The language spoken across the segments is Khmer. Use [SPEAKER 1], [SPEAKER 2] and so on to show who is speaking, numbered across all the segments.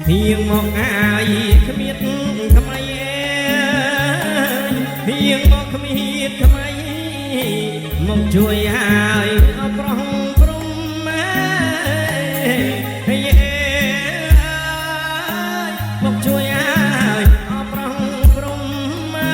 [SPEAKER 1] เพียงมองอายขมิดขมายเพียงมองขมิดขมายมองช่วยหายเอาปรองปรุงมาให้มองช่วยหายเอาปรองปรุงมา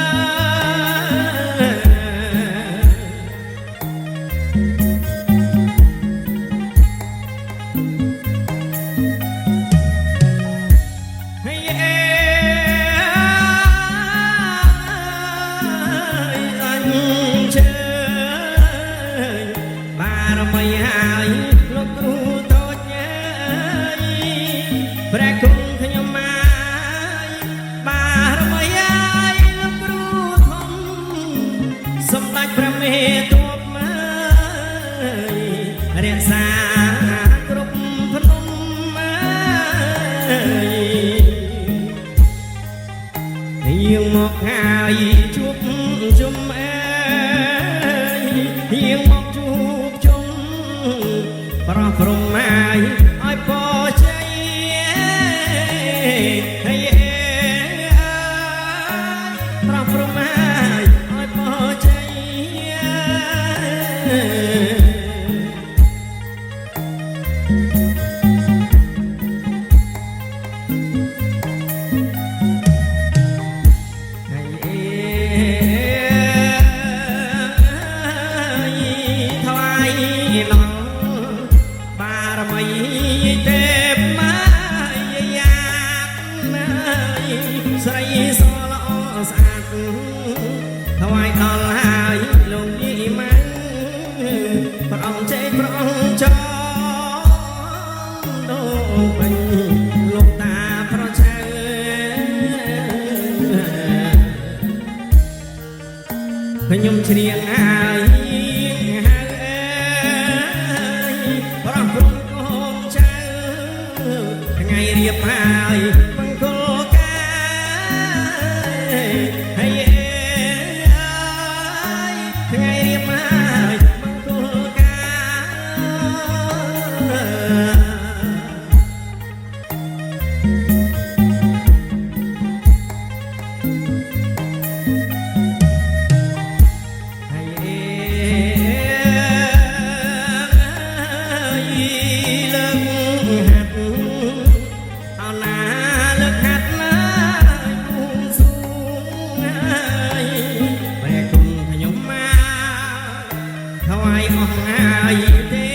[SPEAKER 1] ព្រះគុណខ្ញុំមកបារមីអាយលោកគ្រូធំសម្ដេចព្រះមេទ័ពមករក្សាគ្រប់ភ្នំយើងមកហើយជួបជុំយើងមកជួបជុំប្រោះព្រំមកឲ្យពរជ័យស្រីសល្អស្អាតថ្វាយដល់ហើយលោកយីម៉ាំងព្រះអង្គចេញព្រះអង្គចោដូពេញលោកតាប្រឆៅខ្ញុំច្រៀងហើយព្រះអង្គព្រមកូនចៅថ្ងៃរៀបហើយបង្គោលថ្វាយអស់ហើយទេ